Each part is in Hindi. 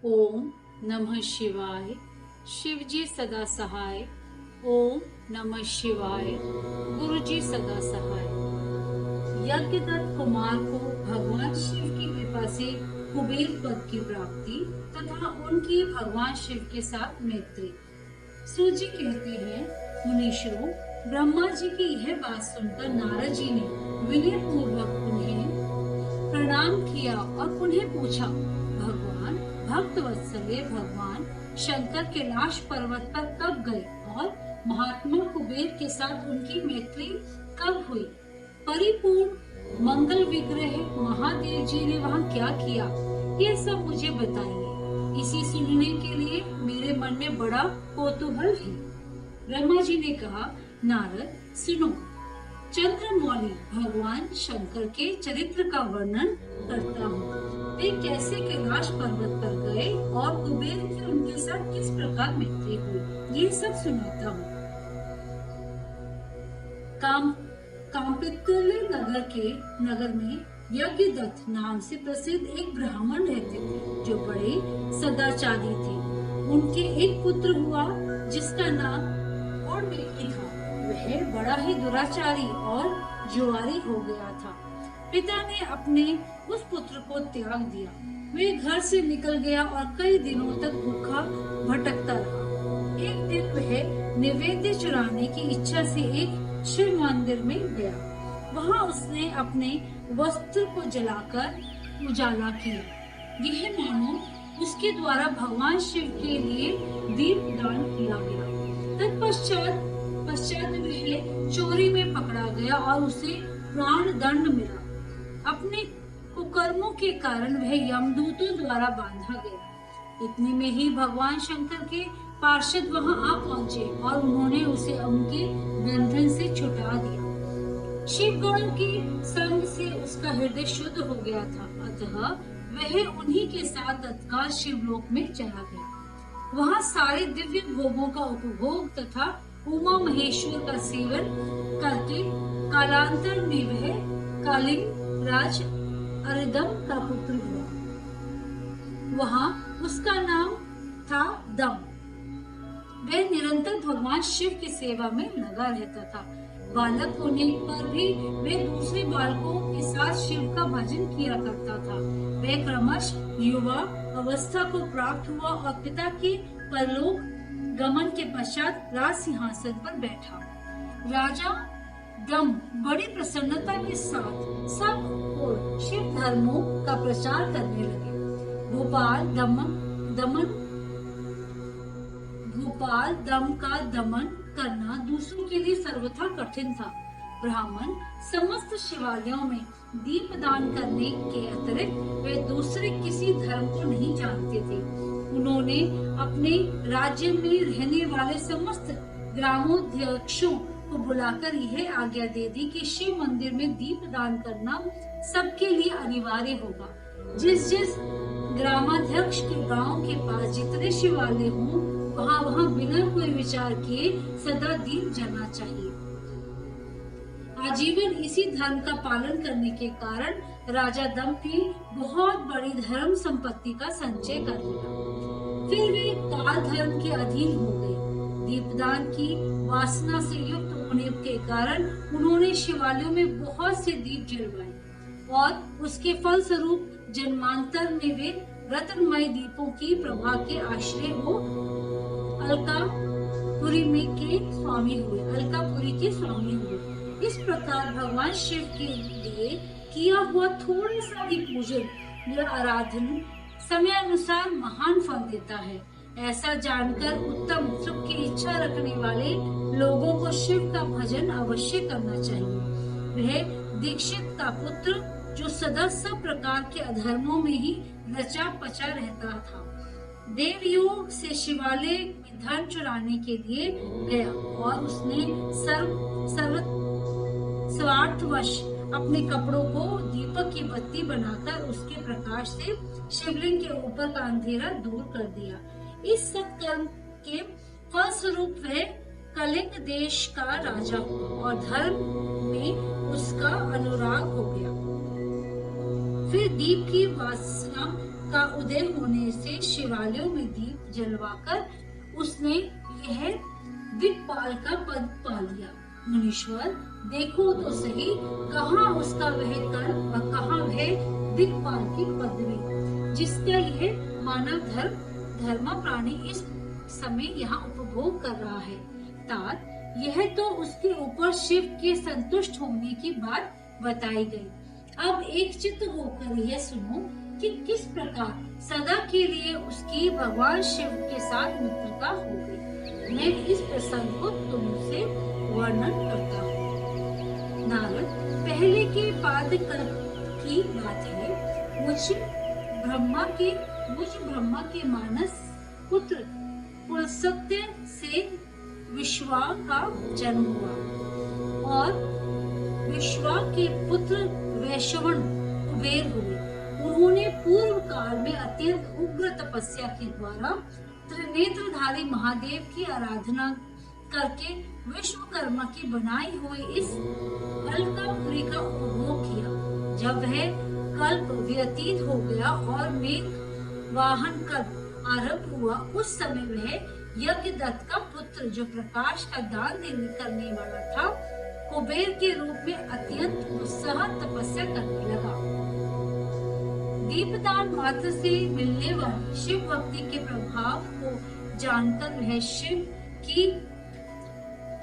ओम नमः शिवाय। शिवजी सदा सहाय। ओम नमः शिवाय। गुरुजी सदा सहाय। यज्ञदत्त कुमार को भगवान शिव की कृपा से कुबेर पद की प्राप्ति तथा उनकी भगवान शिव के साथ मैत्री। सूजी कहते हैं, मुनीश्वरों, ब्रह्मा जी की यह बात सुनकर नारद जी ने विनय पूर्वक उन्हें प्रणाम किया और उन्हें पूछा, भगवान भक्त वत्सल्य भगवान शंकर कैलाश पर्वत पर कब गए और महात्मा कुबेर के साथ उनकी मैत्री कब हुई? परिपूर्ण मंगल विग्रह महादेव जी ने वहाँ क्या किया, ये सब मुझे बताइए। इसी सुनने के लिए मेरे मन में बड़ा कौतूहल है। ब्रह्मा जी ने कहा, नारद सुनो, चंद्रमौली भगवान शंकर के चरित्र का वर्णन करता हूँ। वे कैसे कैलाश पर्वत पर गए और कुबेर की उनके साथ किस प्रकार मैत्री हुई, ये सब सुनाता हूँ। काम्पितुल्य नगर में यज्ञदत्त नाम से प्रसिद्ध एक ब्राह्मण रहते थे, जो बड़े सदाचारी थे। उनके एक पुत्र हुआ जिसका नाम ओडमेकी था। वह बड़ा ही दुराचारी और जुआरी हो गया था। पिता ने अपने उस पुत्र को त्याग दिया। वे घर से निकल गया और कई दिनों तक भूखा भटकता रहा। एक दिन वह नैवेद्य चुराने की इच्छा से एक शिव मंदिर में गया। वहाँ उसने अपने वस्त्र को जलाकर उजाला किया। यह मानो उसके द्वारा भगवान शिव के लिए दीप दान किया गया। तत्पश्चात वह चोरी में पकड़ा गया और उसे प्राण दंड मिला। अपने कुकर्मों के कारण वह यमदूतों द्वारा बांधा गया। इतने में ही भगवान शंकर के पार्षद वहां आ पहुंचे और उन्होंने उसे उनके बंधन से छुटा दिया। शिव गणों के संग से उसका हृदय शुद्ध हो गया था, अतः वह उन्हीं के साथ तत्काल शिवलोक में चला गया। वहां सारे दिव्य भोगों का उपभोग तथा उमा महेश्वर का सेवन करके कालांतर में वह कालिंग राज अरिदम का पुत्र हुआ। वहाँ उसका नाम था दम। वह निरंतर भगवान शिव की सेवा में लगा रहता था। बालक होने पर भी वह दूसरे बालकों के साथ शिव का भजन किया करता था। वह क्रमश युवा अवस्था को प्राप्त हुआ और पिता के परलोक गमन के पश्चात राज सिंहासन पर बैठा। राजा दम बड़ी प्रसन्नता के साथ सब ओर शिव धर्मों का प्रचार करने लगे। भोपाल दम का दमन करना दूसरों के लिए सर्वथा कठिन था। ब्राह्मण समस्त शिवालयों में दीप दान करने के अतिरिक्त वे दूसरे किसी धर्म को नहीं जानते थे। उन्होंने अपने राज्य में रहने वाले समस्त ग्रामोध्यक्षों को बुलाकर यह आज्ञा दे दी कि शिव मंदिर में दीप दान करना सबके लिए अनिवार्य होगा। जिस जिस ग्रामाध्यक्ष के गांव के पास जितने शिवालय हों, वहाँ बिना कोई विचार किए सदा दीप जलना चाहिए। आजीवन इसी धर्म का पालन करने के कारण राजा दम ने बहुत बड़ी धर्म संपत्ति का संचय कर लिया। फिर वे काल धर्म के अधीन हो गए। दीपदान की वासना से युक्त होने के कारण उन्होंने शिवालयों में बहुत से दीप जलवाए और उसके फल स्वरूप जन्मांतर में वे रत्नमय दीपों की प्रभा के आश्रय हो अलकापुरी के स्वामी हुए। इस प्रकार भगवान शिव के लिए किया हुआ थोड़ा सा भी पूजन या आराधन समय अनुसार महान फल देता है। ऐसा जानकर उत्तम सुख की इच्छा रखने वाले लोगों को शिव का भजन अवश्य करना चाहिए। वह दीक्षित का पुत्र जो सदा सब प्रकार के अधर्मों में ही रचा पचा रहता था, देवयोग से शिवालय में धन चुराने के लिए गया और उसने स्वार्थवश अपने कपड़ों को दीपक की बत्ती बनाकर उसके प्रकाश से शिवलिंग के ऊपर का अंधेरा दूर कर दिया। इस सत्कर्म के फलस्वरूप वह कलिंग देश का राजा हुआ और धर्म में उसका अनुराग हो गया। फिर दीप की वासना का उदय होने से शिवालयों में दीप जलवाकर उसने यह दिक्पाल का पद पा लिया। मुनीश्वर, देखो तो सही, कहाँ उसका वह कर्म और कहाँ वह दिक्पाल की पदवी जिसका यह मानव धर्म प्राणी इस समय यहाँ उपभोग कर रहा है। तात, यह तो उसके ऊपर शिव के संतुष्ट होने की बात बताई गई। अब एक चित्त होकर यह सुनो कि किस प्रकार सदा के लिए उसकी भगवान शिव के साथ मित्रता हो गई। मैं इस प्रसंग को तुमसे वर्णन करता हूँ। नारद, पहले के पाद कल्प की बात है। मुझ ब्रह्मा के मानस पुत्र पुलस्त्य से विश्वा का जन्म हुआ और विश्वा के पुत्र वैश्रवण कुबेर हुए। उन्होंने पूर्व काल में अत्यंत उग्र तपस्या के द्वारा त्रिनेत्रधारी महादेव की आराधना करके विश्वकर्मा की बनाई हुई इस अलकापुरी का उपभोग किया। जब वह कल्प व्यतीत हो गया और मेघ वाहन कल्प आरंभ हुआ, उस समय वह यज्ञदत्त का पुत्र, जो प्रकाश का दान करने वाला था, कुबेर के रूप में अत्यंत उत्साह तपस्या करने लगा। दीपदान मात्र से मिलने वाली शिव भक्ति के प्रभाव को जानकर वह शिव की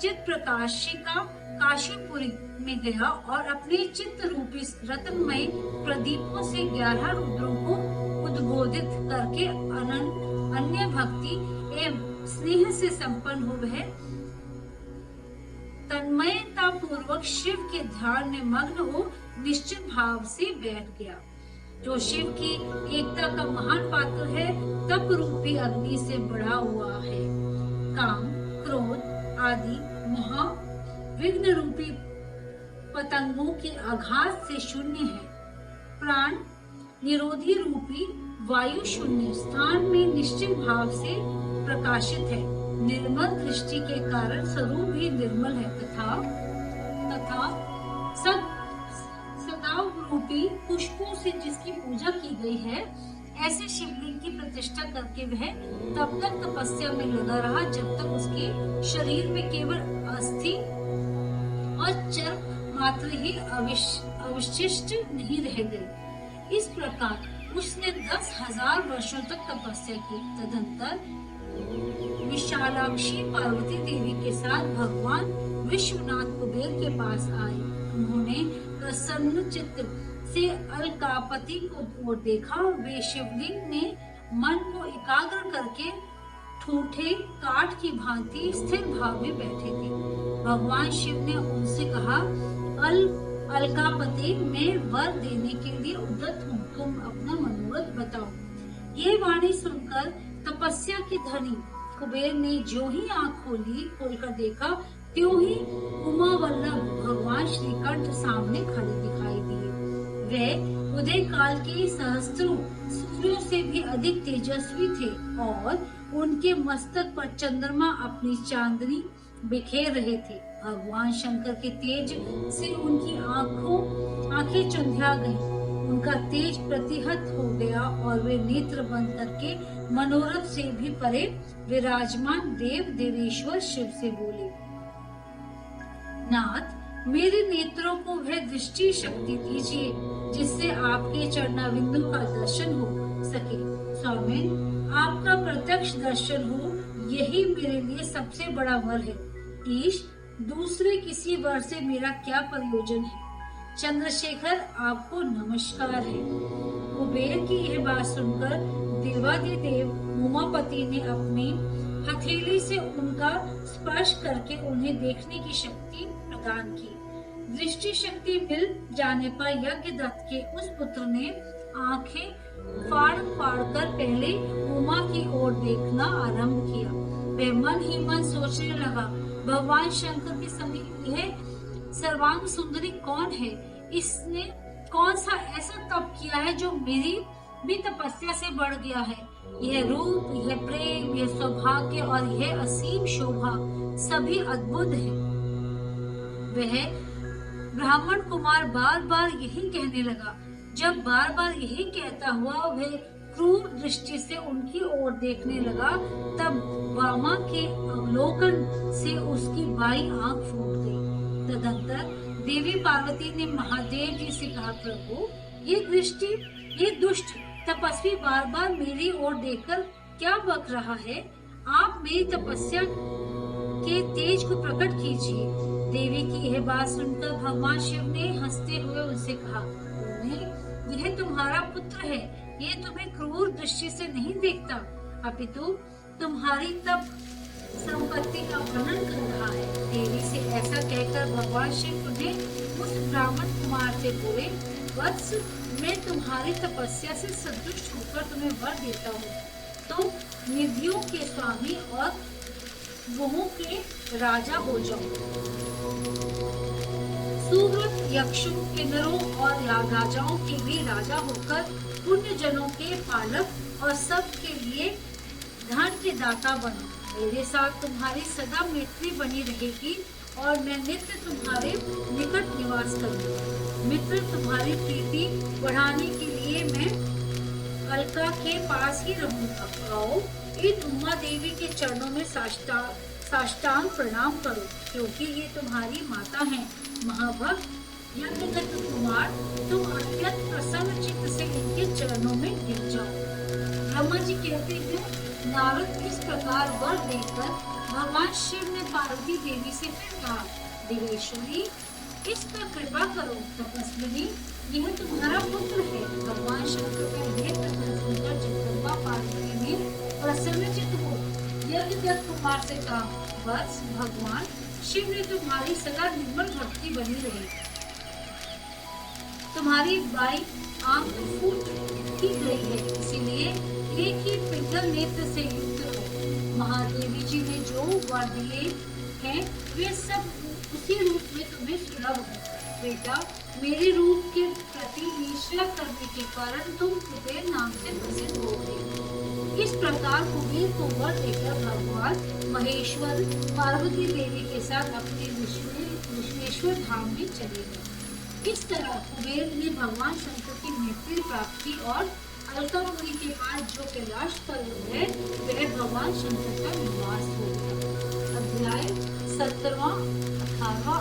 चित प्रकाशिका काशीपुरी में गया और अपने चित्त रूपी रत्नमय प्रदीपों से 11 रुद्रों को उद्बोधित करके अन्य भक्ति एवं स्नेह से संपन्न हो वह तन्मयता पूर्वक शिव के ध्यान में मग्न हो निश्चित भाव से बैठ गया। जो शिव की एकता का महान पात्र है, तप रूपी अग्नि से बढ़ा हुआ है। काम, क्रोध आदि महा विघ्न रूपी पतंगों के आघात से शून्य है। प्राण निरोधी रूपी वायु शून्य स्थान में निश्चित भाव से प्रकाशित है। निर्मल दृष्टि के कारण स्वरूप भी निर्मल है तथा सदाव रूपी पुष्पों से जिसकी पूजा की गई है, ऐसे शिवलिंग की प्रतिष्ठा करके वह तब तक तपस्या में लगा रहा जब तक उसके शरीर में केवल अस्थि और चर्म मात्र ही अवशिष्ट नहीं रह गई। इस प्रकार उसने 10,000 वर्षों तक तपस्या की। तदंतर विशालाक्षी पार्वती देवी के साथ भगवान विश्वनाथ कुबेर के पास आए। उन्होंने प्रसन्न चित्त से अलकापति को देखा। वे शिवलिंग में मन को एकाग्र करके ठूठे काठ की भांति स्थिर भाव में बैठे थे। भगवान शिव ने उनसे कहा, अलकापति, मैं वर देने के लिए उद्यत हूँ, तुम अपना मनोरथ बताओ। ये वाणी सुनकर तपस्या के धनी कुबेर ने जो ही आँख खोलकर देखा, त्यों ही उमा वल्लभ भगवान श्रीकंठ सामने खड़े दिखाई दिए। वे उदय काल के सहस्त्रों सूर्यों से भी अधिक तेजस्वी थे और उनके मस्तक पर चंद्रमा अपनी चांदनी बिखेर रहे थे। भगवान शंकर के तेज से उनकी आंखें चंधिया गईं। उनका तेज प्रतिहत हो गया और वे नेत्र बंद करके मनोरथ से भी परे विराजमान देव देवेश्वर शिव से बोले, नाथ, मेरे नेत्रों को वह दृष्टि शक्ति दीजिए जिससे आपके चरणाविंदों का दर्शन हो सके। स्वामी, आपका प्रत्यक्ष दर्शन हो, यही मेरे लिए सबसे बड़ा वर है। ईश, दूसरे किसी वर से मेरा क्या प्रयोजन है। चंद्रशेखर, आपको नमस्कार है। कुबेर की यह बात सुनकर देवादिदेव उमापति ने अपनी हथेली से उनका स्पर्श करके उन्हें देखने की शक्ति प्रदान की। दृष्टि शक्ति मिल जाने पर यज्ञदत्त के उस पुत्र ने आंखें फाड़ कर पहले उमा की ओर देखना आरंभ किया। वह मन ही मन सोचने लगा, भगवान शंकर के समीप यह सर्वांग सुंदरी कौन है? इसने कौन सा ऐसा तप किया है जो मेरी भी तपस्या से बढ़ गया है? यह रूप, यह प्रेम, यह सौभाग्य और यह असीम शोभा सभी अद्भुत है। वह ब्राह्मण कुमार बार बार यही कहने लगा। जब बार बार यही कहता हुआ वह क्रूर दृष्टि से उनकी ओर देखने लगा, तब वामा के अवलोकन से उसकी बाई आंख फूट गई। तदंतर देवी पार्वती ने महादेव जी से कहा, प्रभु, ये दुष्ट तपस्वी बार बार मेरी ओर देखकर क्या बक रहा है? आप मेरी तपस्या के तेज को प्रकट कीजिए। देवी की यह बात सुनकर भगवान शिव ने हंसते हुए उनसे कहा, यह तुम्हारा पुत्र है, ये तुम्हें क्रूर दृष्टि से नहीं देखता, अपितु तुम्हारी तप संपत्ति का वर्णन कर रहा है। देवी से ऐसा कहकर भगवान शिव ने उस ब्राह्मण कुमार से बोले, वत्स, मैं तुम्हारी तपस्या से संतुष्ट होकर तुम्हें वर देता हूँ, तो निधियों के स्वामी और वों के राजा हो जाओ। सुव्रत यक्षों, किन्नरों और राजाओं के भी राजा होकर पुण्य जनों के पालक और सब के लिए धन के दाता बनो। मेरे साथ तुम्हारी सदा मैत्री बनी रहेगी और मैं नित्य तुम्हारे निकट निवास करूंगा। मित्र, तुम्हारी प्रीति बढ़ाने के लिए मैं अलका के पास ही रहूंगा। आओ, इन उमा देवी के चरणों में साष्टांग प्रणाम करो, क्योंकि ये तुम्हारी माता हैं। महाभक्त यज्ञदत्त कुमार, तुम अत्यंत प्रसन्न चित्त से इनके चरणों में गिर जाओ। ब्रह्मा जी कहते हैं, नारद इस प्रकार वर देकर भगवान शिव ने पार्वती देवी से फिर कहा, देवेश्वरी, इस पर कृपा करो। तपस्विनी, यह तुम्हारा पुत्र है। भगवान शंकर का यह कथन सुनकर जगदम्बा पार्वती ने प्रसन्नचित्त हो यज्ञदत्त कुमार से कहा, वत्स, भगवान शिव ने तुम्हारी सदा निर्मल भक्ति बनी रही। तुम्हारी बाई आंख फूट ही गई है, इसीलिए एक ही पिंगल नेत्र से युक्त हो। महादेवी जी ने जो वर दिए हैं वे सब उसी रूप में तुम्हें सुलभ है। बेटा, मेरे रूप के प्रति ईर्ष्या करने के कारण तुम कुबेर नाम से प्रसिद्ध हो गए। इस प्रकार कुबेर को वर देकर भगवान महेश्वर पार्वती देवी के साथ अपने विश्वेश्वर धाम में चले गए। इस तरह कुबेर ने भगवान शंकर की मैत्री प्राप्त की और अलकापुरी के पास जो कैलाश पर्वत है वह भगवान शंकर का निवास हो गया। अध्याय 17वां 18वां